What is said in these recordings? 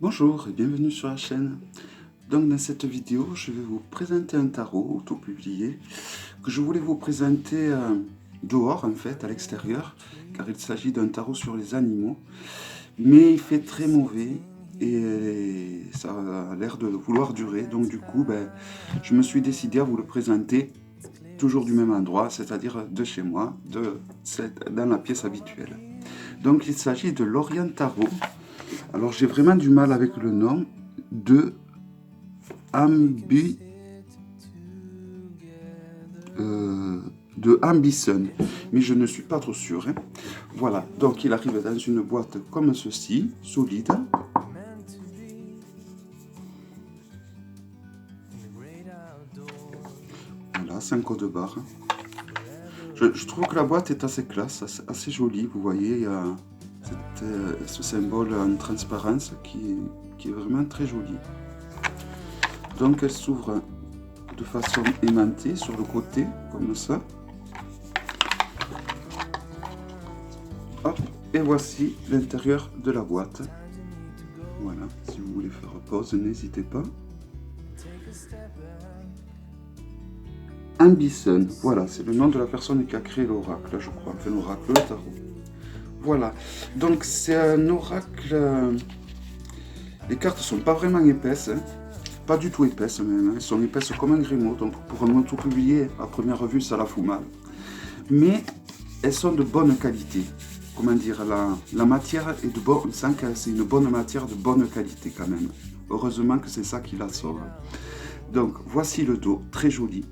Bonjour et bienvenue sur la chaîne. Donc dans cette vidéo, je vais vous présenter un tarot auto-publié que je voulais vous présenter dehors en fait, à l'extérieur, car il s'agit d'un tarot sur les animaux, mais il fait très mauvais et ça a l'air de vouloir durer. Donc du coup, je me suis décidé à vous le présenter toujours du même endroit, c'est-à-dire de chez moi, dans la pièce habituelle. Donc il s'agit de l'Orient Tarot. Alors j'ai vraiment du mal avec le nom de Ambi, de Ambison, mais je ne suis pas trop sûr. Hein. Voilà, donc il arrive dans une boîte comme ceci, solide. Voilà, 5 codes barres. Je trouve que la boîte est assez classe, assez jolie. Vous voyez, il y a ce symbole en transparence qui est vraiment très joli. Donc elle s'ouvre de façon aimantée sur le côté, comme ça. Hop, et voici l'intérieur de la boîte. Voilà, si vous voulez faire pause, n'hésitez pas. Ambison, voilà, c'est le nom de la personne qui a créé l'oracle, je crois. Enfin, l'oracle, le tarot. Voilà, donc c'est un oracle. Les cartes sont pas vraiment épaisses, hein. Pas du tout épaisses même, hein. Elles sont épaisses comme un Grimaud, donc pour un auto-publié, à première vue, ça la fout mal. Mais elles sont de bonne qualité. Comment dire, la matière est de bonne, on sent que c'est une bonne matière de bonne qualité quand même. Heureusement que c'est ça qui la sauve. Donc voici le dos, très joli.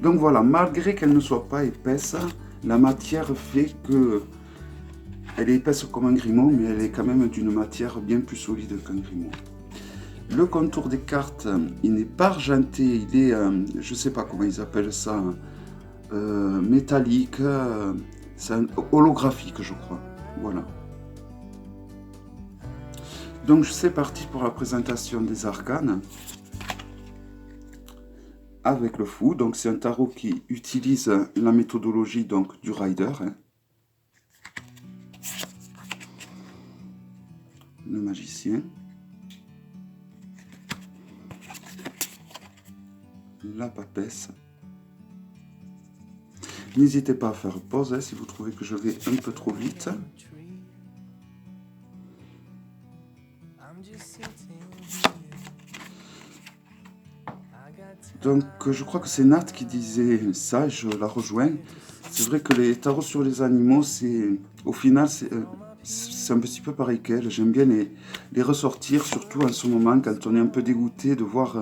Donc voilà, malgré qu'elle ne soit pas épaisse, la matière fait que elle est épaisse comme un Grimaud, mais elle est quand même d'une matière bien plus solide qu'un Grimaud. Le contour des cartes, il n'est pas argenté, il est, je ne sais pas comment ils appellent ça, métallique, c'est holographique je crois, voilà. Donc c'est parti pour la présentation des arcanes avec le fou. Donc c'est un tarot qui utilise la méthodologie donc du rider, hein. Le magicien, la papesse. N'hésitez pas à faire pause hein, si vous trouvez que je vais un peu trop vite. Donc je crois que c'est Nat qui disait ça, je la rejoins. C'est vrai que les tarots sur les animaux, au final, c'est un petit peu pareil qu'elle. J'aime bien les ressortir, surtout en ce moment, quand on est un peu dégoûté de voir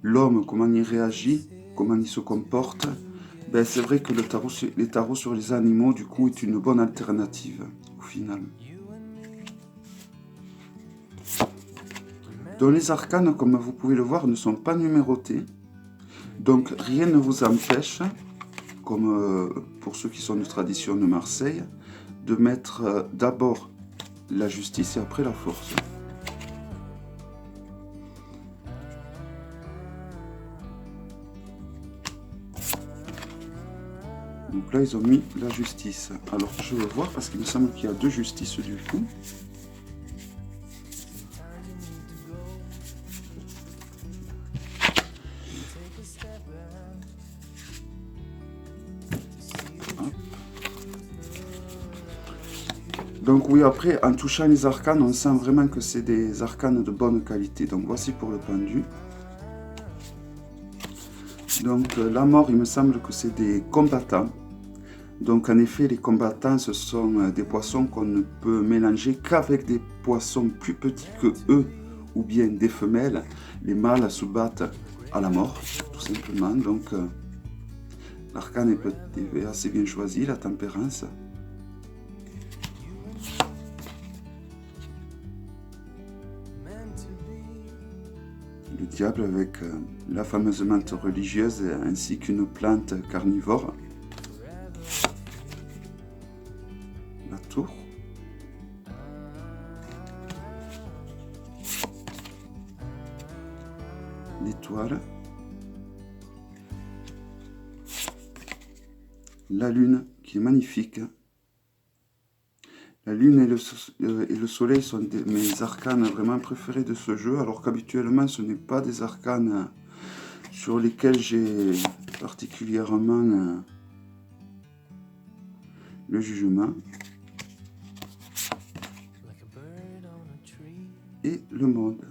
l'homme, comment il réagit, comment il se comporte. Ben, c'est vrai que les tarots sur les animaux, du coup, est une bonne alternative, au final. Donc les arcanes, comme vous pouvez le voir, ne sont pas numérotés. Donc rien ne vous empêche, comme pour ceux qui sont de tradition de Marseille, de mettre d'abord la justice et après la force. Donc là, ils ont mis la justice. Alors, je veux voir parce qu'il me semble qu'il y a deux justices du coup. Hop. Donc oui, après, en touchant les arcanes, on sent vraiment que c'est des arcanes de bonne qualité. Donc voici pour le pendu. Donc la mort, il me semble que c'est des combattants. Donc en effet, les combattants, ce sont des poissons qu'on ne peut mélanger qu'avec des poissons plus petits que eux, ou bien des femelles. Les mâles se battent à la mort, tout simplement. Donc l'arcane est assez bien choisi, la tempérance. Le diable avec la fameuse menthe religieuse ainsi qu'une plante carnivore. La tour. L'étoile. La lune qui est magnifique. La lune et le soleil sont mes arcanes vraiment préférés de ce jeu, alors qu'habituellement ce n'est pas des arcanes sur lesquels j'ai particulièrement le jugement. Et le monde.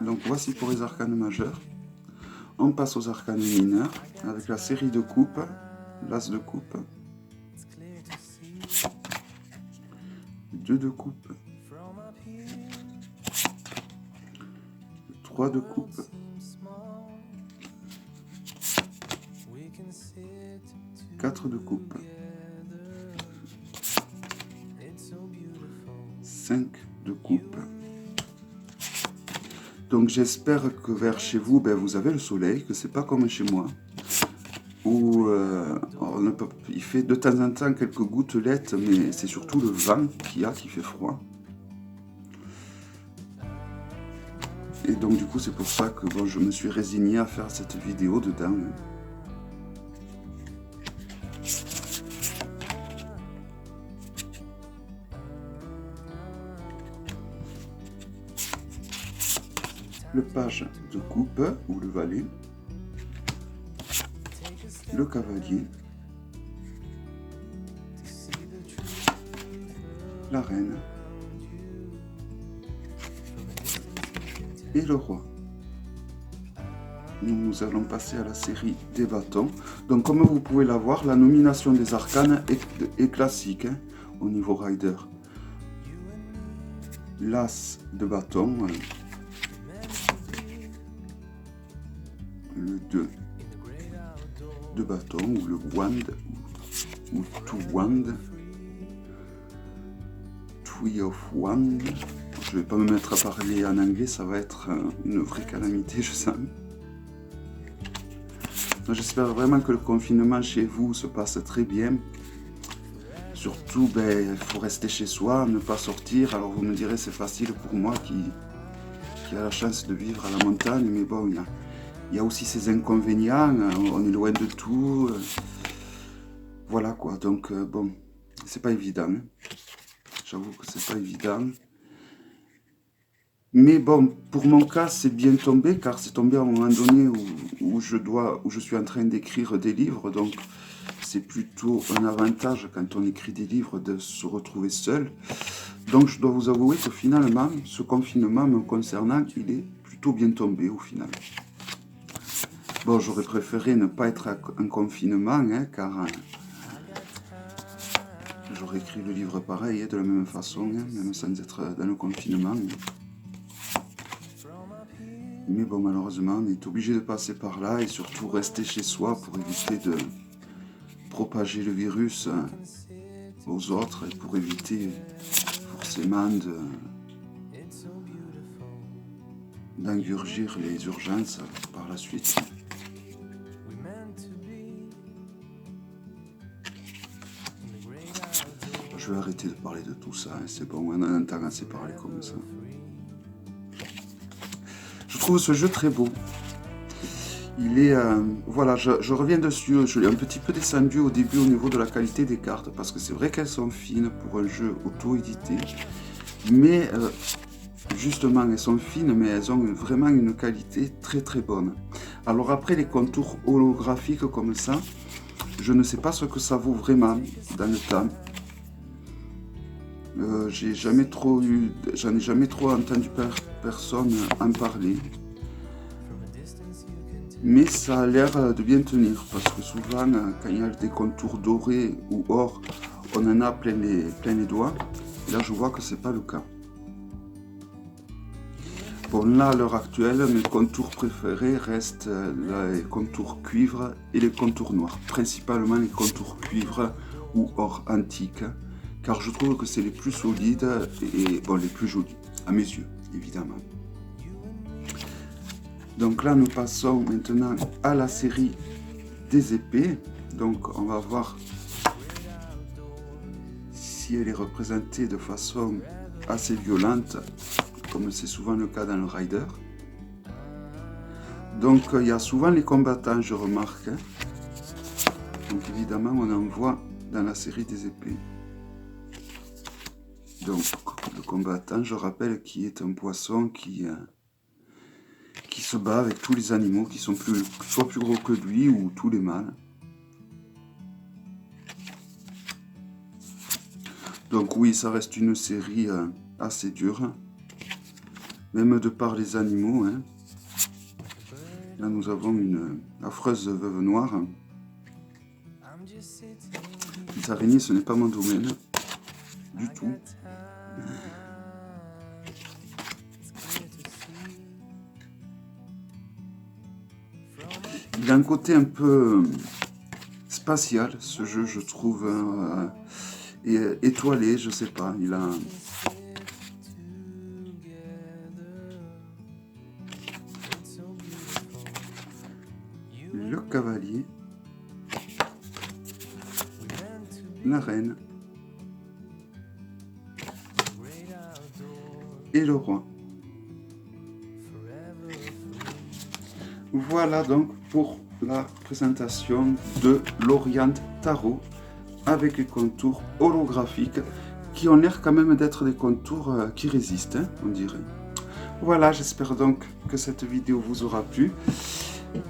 Donc voici pour les arcanes majeurs. On passe aux arcanes mineurs avec la série de coupes, l'as de coupe, 2 de coupe, 3 de coupe, 4 de coupe, 5 de coupe. Donc j'espère que vers chez vous, vous avez le soleil, que c'est pas comme chez moi, où il fait de temps en temps quelques gouttelettes, mais c'est surtout le vent qu'il y a qui fait froid. Et donc du coup c'est pour ça que je me suis résigné à faire cette vidéo dedans. Le page de coupe ou le valet, le cavalier, la reine et le roi. Nous allons passer à la série des bâtons. Donc comme vous pouvez la voir, la nomination des arcanes est classique au niveau rider. L'as de bâton, le 2 de bâton ou le wand ou two wand, three of wand. Je vais pas me mettre à parler en anglais, ça va être une vraie calamité, je sens. J'espère vraiment que le confinement chez vous se passe très bien. Surtout, il faut rester chez soi, ne pas sortir. Alors vous me direz, c'est facile pour moi qui a la chance de vivre à la montagne, mais bon, il y a aussi ses inconvénients, on est loin de tout. Voilà quoi, donc bon, c'est pas évident. Hein. J'avoue que c'est pas évident. Mais bon, pour mon cas, c'est bien tombé, car c'est tombé à un moment donné où je suis en train d'écrire des livres, donc c'est plutôt un avantage quand on écrit des livres de se retrouver seul. Donc je dois vous avouer que finalement, ce confinement me concernant, il est plutôt bien tombé au final. Bon, j'aurais préféré ne pas être en confinement, hein, car j'aurais écrit le livre pareil, de la même façon, hein, même sans être dans le confinement. Mais bon, malheureusement, on est obligé de passer par là et surtout rester chez soi pour éviter de propager le virus aux autres et pour éviter forcément d'engurgir les urgences par la suite. Je vais arrêter de parler de tout ça, hein, c'est bon, on en entend assez parler comme ça. Je trouve ce jeu très beau. Il est... voilà, je reviens dessus, je l'ai un petit peu descendu au début au niveau de la qualité des cartes, parce que c'est vrai qu'elles sont fines pour un jeu auto-édité, mais justement, elles sont fines, mais elles ont vraiment une qualité très très bonne. Alors après, les contours holographiques comme ça, je ne sais pas ce que ça vaut vraiment dans le temps. J'en ai jamais trop entendu personne en parler. Mais ça a l'air de bien tenir, parce que souvent, quand il y a des contours dorés ou or, on en a plein les doigts. Et là, je vois que c'est pas le cas. Bon, là, à l'heure actuelle, mes contours préférés restent les contours cuivre et les contours noirs. Principalement les contours cuivre ou or antique, car je trouve que c'est les plus solides et bon, les plus jolis, à mes yeux, évidemment. Donc là, nous passons maintenant à la série des épées. Donc on va voir si elle est représentée de façon assez violente, comme c'est souvent le cas dans le Rider. Donc il y a souvent les combattants, je remarque. Donc évidemment, on en voit dans la série des épées. Donc, le combattant, je rappelle, qui est un poisson qui se bat avec tous les animaux qui sont soit plus gros que lui ou tous les mâles. Donc oui, ça reste une série assez dure, même de par les animaux. Hein. Là, nous avons une affreuse veuve noire. Les araignées, ce n'est pas mon domaine, du tout. Il a un côté un peu spatial, ce jeu, je trouve, et étoilé, je sais pas. Il a le cavalier, la reine et le roi. Voilà donc pour la présentation de l'Orient Tarot avec les contours holographiques qui ont l'air quand même d'être des contours qui résistent, hein, on dirait. Voilà, j'espère donc que cette vidéo vous aura plu.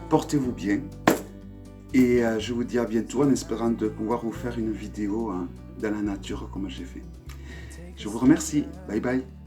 Portez-vous bien et je vous dis à bientôt en espérant de pouvoir vous faire une vidéo dans la nature comme j'ai fait. Je vous remercie. Bye bye.